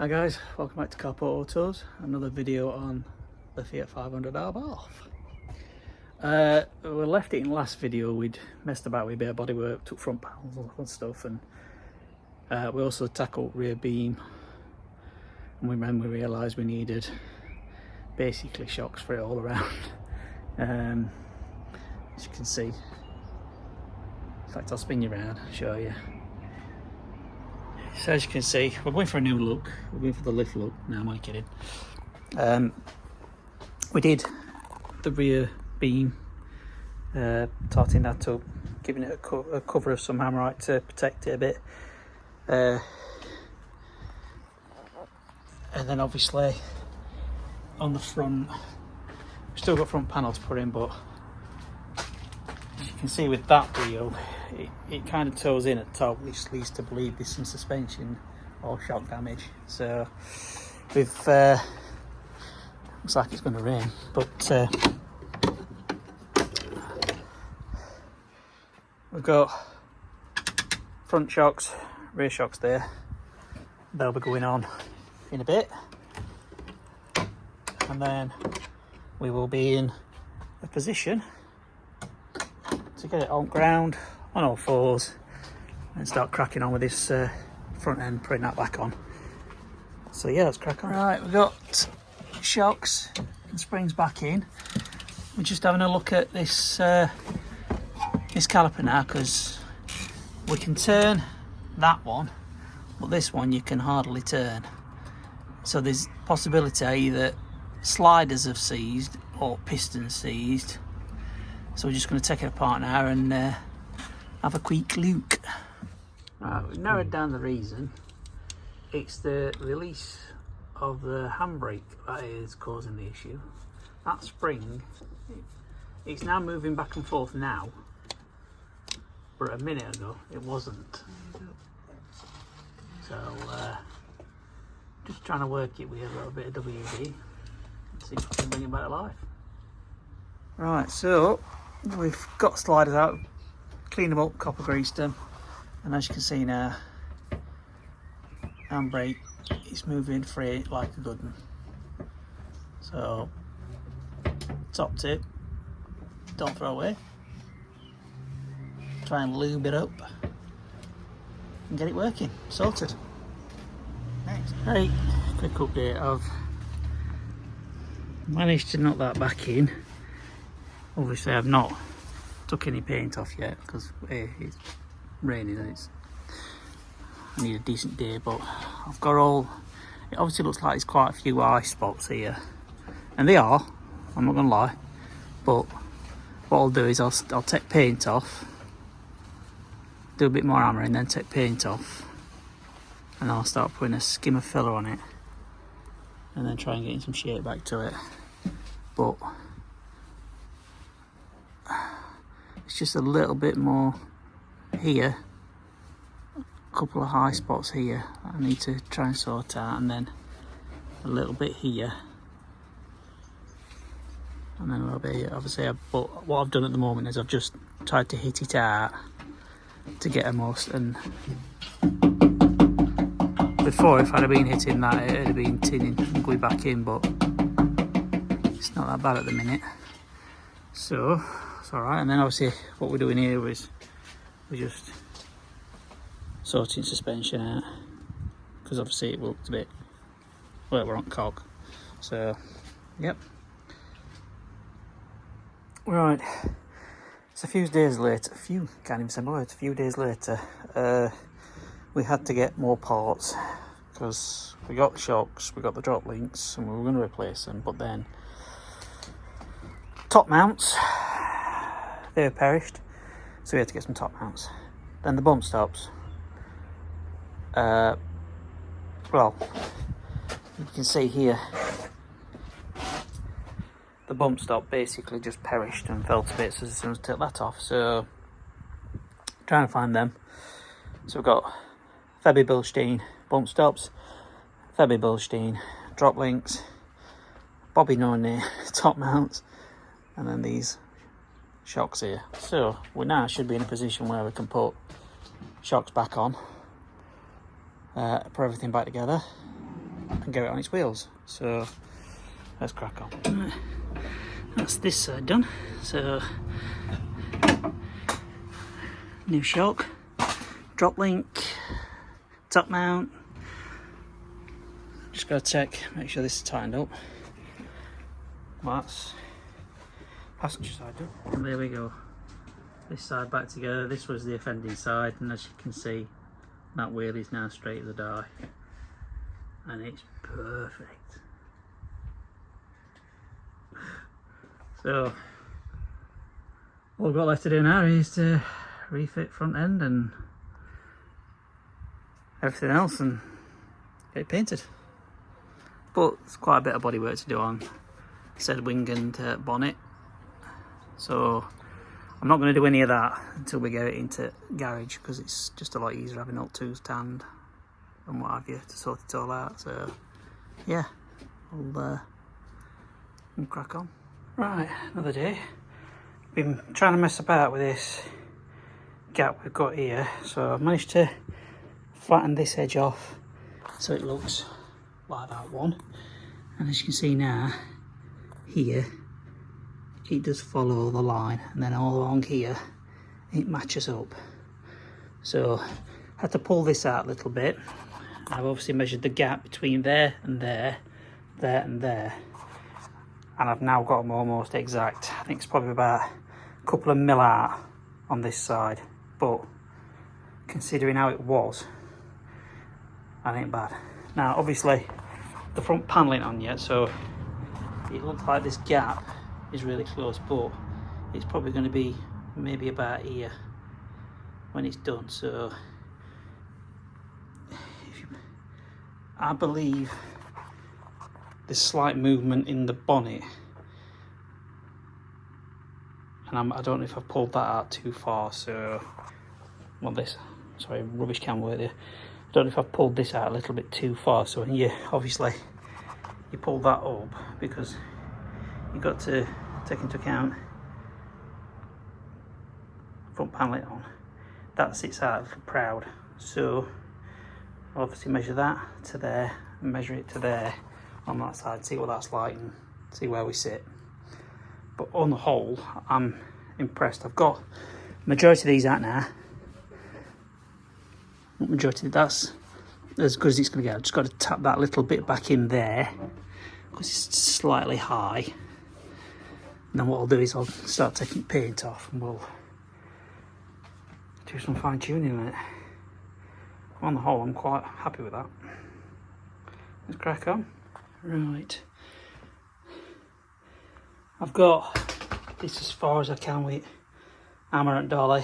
Hi guys, welcome back to Carport Autos. Another video on the Fiat 500 Abarth. We left it in the last video. We'd messed about with a bit of bodywork, took front panels and stuff, and we also tackled rear beam. And then we realised we needed basically shocks for it all around. As you can see, in fact I'll spin you around, show you. So as you can see, we're going for a new look. We're going for the lift look. No, am I kidding? We did the rear beam, tarting that up, giving it a cover of some hammerite to protect it a bit. And then obviously on the front, we've still got front panel to put in, but as you can see with that wheel, it kind of toes in at the top, which leads to believe there's some suspension or shock damage. So we've looks like it's going to rain, but we've got front shocks, rear shocks there. They'll be going on in a bit, and then we will be in a position to get it on ground on all fours and start cracking on with this front end, putting that back on. So yeah, let's crack on. Right, we've got shocks and springs back in. We're just having a look at this this caliper now, because we can turn that one, but this one you can hardly turn. So there's possibility that sliders have seized or pistons seized. So we're just going to take it apart now and have a quick look. Right, we've narrowed down the reason. It's the release of the handbrake that is causing the issue. That spring, it's now moving back and forth now, but a minute ago it wasn't. So just trying to work it with a little bit of WD, see if we can bring it back to life. Right, so we've got sliders out, cleaned them up, copper greased them, and as you can see now, handbrake is moving free like a good one. So top tip, don't throw away, try and lube it up and get it working, sorted. Next, right, quick update. I've managed to knock that back in. Obviously I've not took any paint off yet because it's raining and I need a decent day, but I've got all, it obviously looks like there's quite a few eye spots here, and they are, I'm not gonna lie, but what I'll do is I'll take paint off, do a bit more hammering, then take paint off, and I'll start putting a skim of filler on it and then try and get some shape back to it. But it's just a little bit more here, a couple of high spots here that I need to try and sort out, and then a little bit here, and then a little bit here. Obviously, but what I've done at the moment is I've just tried to hit it out to get a most, and before if I'd have been hitting that it would have been tinning and going back in, but it's not that bad at the minute, so it's alright. And then obviously what we're doing here is we're just sorting suspension out, because obviously it looked a bit, well, we're on cock, so yep. Right, it's a few days later, can't even say more, it's a few days later, we had to get more parts because we got the shocks, we got the drop links, and we were going to replace them, but then top mounts, they were perished, so we had to get some top mounts. Then the bump stops, well, you can see here the bump stop basically just perished and fell to bits as soon as I took that off, so trying to find them. So we've got Febby Bilstein bump stops, Febby Bilstein drop links, Bobby Noney top mounts, and then these shocks here. So we now should be in a position where we can put shocks back on, put everything back together, and get it on its wheels. So let's crack on. That's this side done. So new shock, drop link, top mount. Just gotta check, make sure this is tightened up. Well, that's passenger side done. And there we go. This side back together. This was the offending side, and as you can see, that wheel is now straight as a die, and it's perfect. So all we've got left to do now is to refit front end and everything else and get it painted. But there's quite a bit of bodywork to do on said wing and bonnet, so I'm not going to do any of that until we get it into garage, because it's just a lot easier having all tools tanned and what have you to sort it all out. So yeah, we'll crack on. Right, another day. Been trying to mess about with this gap we've got here, so I've managed to flatten this edge off so it looks like that one, and as you can see now here it does follow the line, and then all along here it matches up. So I had to pull this out a little bit. I've obviously measured the gap between there and there, there and there, and I've now got them almost exact. I think it's probably about a couple of mil out on this side, but considering how it was, that ain't bad. Now obviously the front panel ain't on yet, so it looks like this gap is really close, but it's probably going to be maybe about here when it's done. So I believe there's slight movement in the bonnet, and I don't know if I've pulled that out too far. So well, this, sorry, rubbish can work there. I don't know if I've pulled this out a little bit too far. So when you obviously you pull that up, because you've got to take into account front panel on, that sits out a little proud. So I'll obviously measure that to there and measure it to there on that side, see what that's like and see where we sit. But on the whole, I'm impressed. I've got majority of these out now. Majority, that's as good as it's going to get. I've just got to tap that little bit back in there because it's slightly high. And then what I'll do is I'll start taking paint off and we'll do some fine tuning on it. On the whole, I'm quite happy with that. Let's crack on. Right, I've got this as far as I can with hammer and dolly.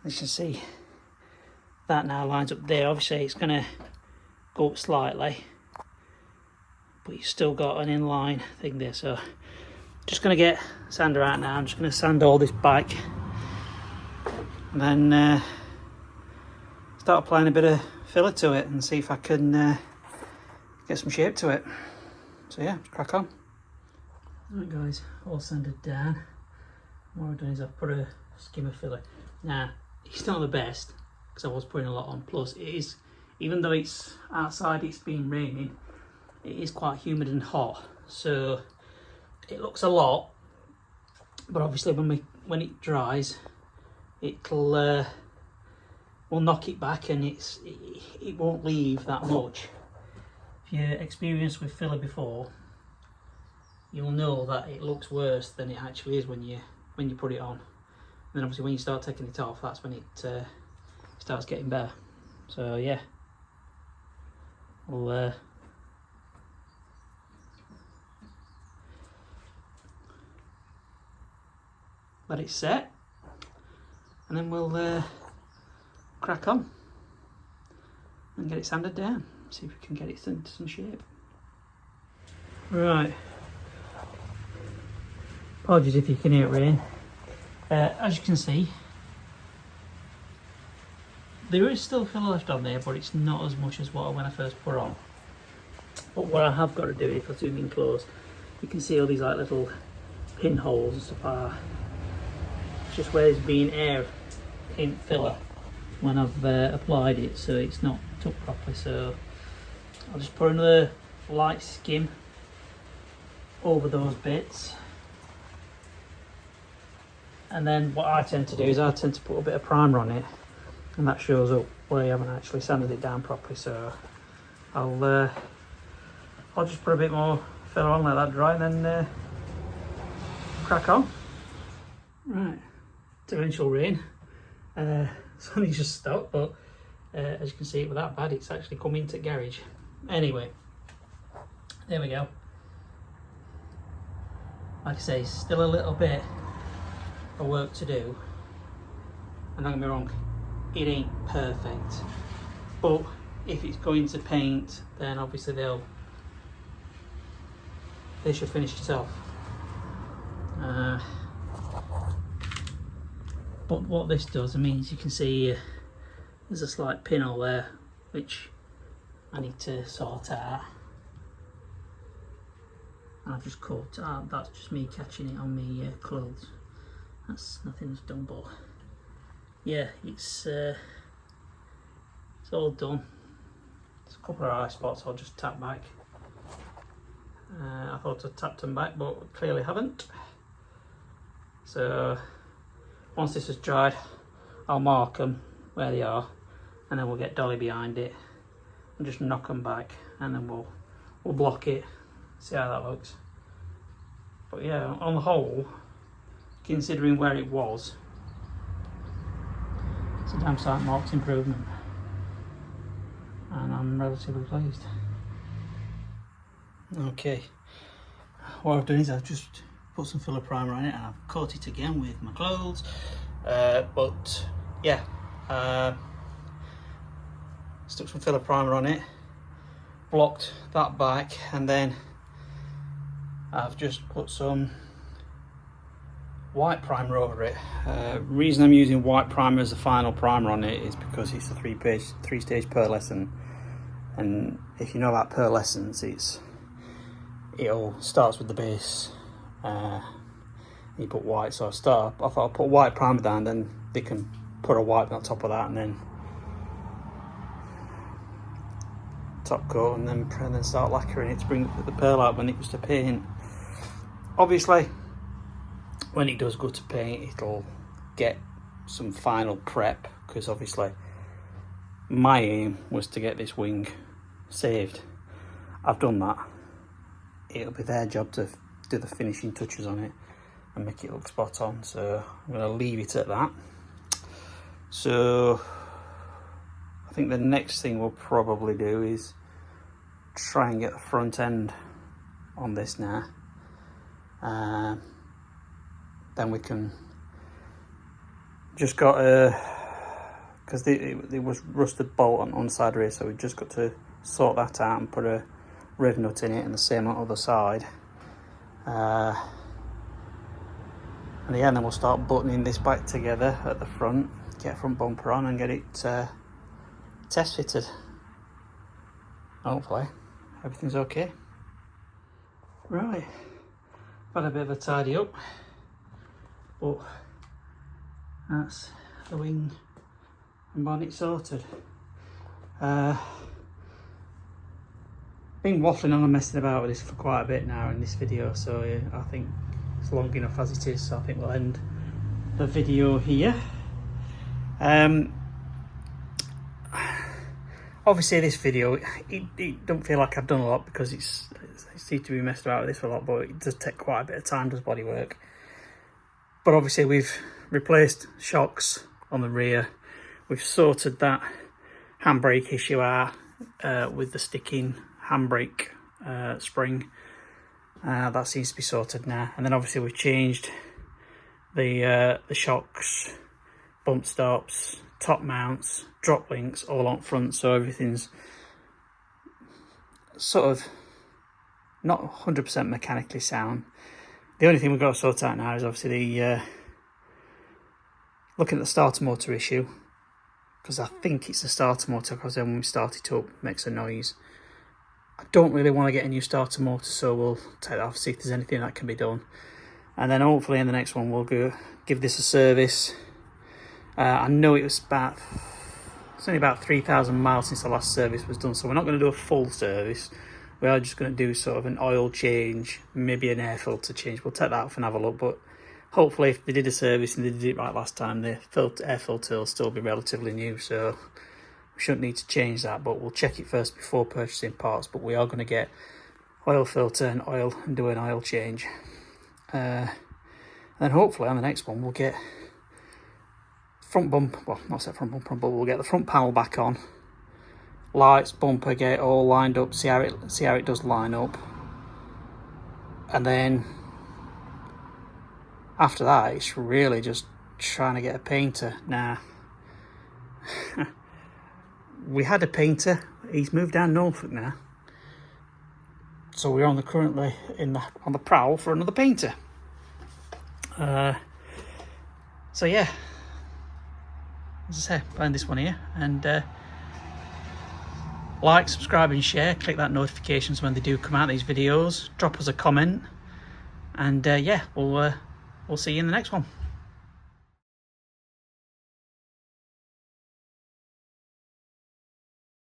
As you can see, that now lines up there. Obviously it's going to go up slightly, but you've still got an inline thing there. So just going to get sander out now. I'm just going to sand all this back and then start applying a bit of filler to it and see if I can get some shape to it. So yeah, let's crack on. Right guys, all sanded down. What I've done is I've put a skim of filler. Now, it's not the best because I was putting a lot on. Plus it is, even though it's outside, it's been raining, it is quite humid and hot. So it looks a lot, but obviously when it dries, it'll we'll knock it back, and it won't leave that much. If you're experienced with filler before, you'll know that it looks worse than it actually is when you put it on. And then obviously when you start taking it off, that's when it starts getting better. So yeah, we'll let it set, and then we'll crack on and get it sanded down, see if we can get it into some shape. Right, apologies if you can hear it rain. As you can see, there is still filler left on there, but it's not as much as when I first put on. But what I have got to do, if I zoom in close, you can see all these like little pinholes and stuff are just where there's been air in filler when I've applied it, so it's not tucked properly. So I'll just put another light skim over those bits. And then what I tend to do is I tend to put a bit of primer on it, and that shows up where you haven't actually sanded it down properly. So I'll just put a bit more filler on, let that dry, and then crack on. Right, torrential rain. It's only just stopped, but as you can see, it was that bad. It's actually come into garage. Anyway, there we go. Like I say, still a little bit of work to do, and don't get me wrong, it ain't perfect, but if it's going to paint, then obviously they should finish it off. But what this does, I mean, as you can see, there's a slight pinhole there which I need to sort out. I've just caught out, that's just me catching it on my clothes. That's nothing's done, but yeah, it's all done. There's a couple of eye spots I'll just tap back. I thought I tapped them back, but clearly haven't. So once this is dried, I'll mark them where they are, and then we'll get dolly behind it and just knock them back, and then we'll block it. See how that looks. But yeah, on the whole, considering where it was, it's a damn sight marked improvement, and I'm relatively pleased. Okay, what I've done is I've just put some filler primer on it, and I've coated it again with my clothes, but yeah, stuck some filler primer on it, blocked that back, and then I've just put some white primer over it. Reason I'm using white primer as the final primer on it is because it's a three-stage pearlescent, and if you know about pearlescents, it starts with the base, you put white. So I thought I'll put white primer down, then they can put a white on top of that, and then top coat, and then start lacquering it to bring the pearl out when it goes to paint. Obviously, when it does go to paint, it'll get some final prep, because obviously my aim was to get this wing saved. I've done that. It'll be their job to do the finishing touches on it and make it look spot on, so I'm going to leave it at that. So I think the next thing we'll probably do is try and get the front end on this now. Then we can just got because it was rusted bolt on the side rear, so we just got to sort that out and put a riv nut in it, and the same on the other side. And yeah, then we'll start buttoning this back together at the front, get front bumper on, and get it test fitted. Hopefully everything's okay. Right, got a bit of a tidy up, but that's the wing and bonnet sorted. Been waffling on and messing about with this for quite a bit now in this video, so I think it's long enough as it is, so I think we'll end the video here. Obviously this video, it don't feel like I've done a lot, because it seems to be messed about with this for a lot, but it does take quite a bit of time, does bodywork. But obviously we've replaced shocks on the rear, we've sorted that handbrake issue out with the sticking handbrake spring. That seems to be sorted now, and then obviously we've changed the shocks, bump stops, top mounts, drop links all on front, so everything's sort of not 100% mechanically sound. The only thing we've got to sort out now is obviously the looking at the starter motor issue, because I think it's the starter motor, because then when we start it up, it makes a noise. I don't really want to get a new starter motor, so we'll take that off, see if there's anything that can be done, and then hopefully in the next one we'll go give this a service. I know it was about It's only about 3,000 miles since the last service was done, so we're not going to do a full service. We are just going to do sort of an oil change, maybe an air filter change. We'll take that off and have a look, but hopefully if they did a service and they did it right last time, the air filter will still be relatively new, so we shouldn't need to change that, but we'll check it first before purchasing parts. But we are going to get oil filter and oil and do an oil change. And then hopefully on the next one we'll get front bumper, well, not set front bumper, but we'll get the front panel back on. Lights, bumper, get it all lined up, see how it does line up. And then after that, it's really just trying to get a painter. Now, we had a painter, he's moved down Norfolk now. So we're on currently on the prowl for another painter. So yeah, as I say, find this one here, and like, subscribe and share, click that notifications when they do come out, these videos, drop us a comment, and yeah, we'll see you in the next one.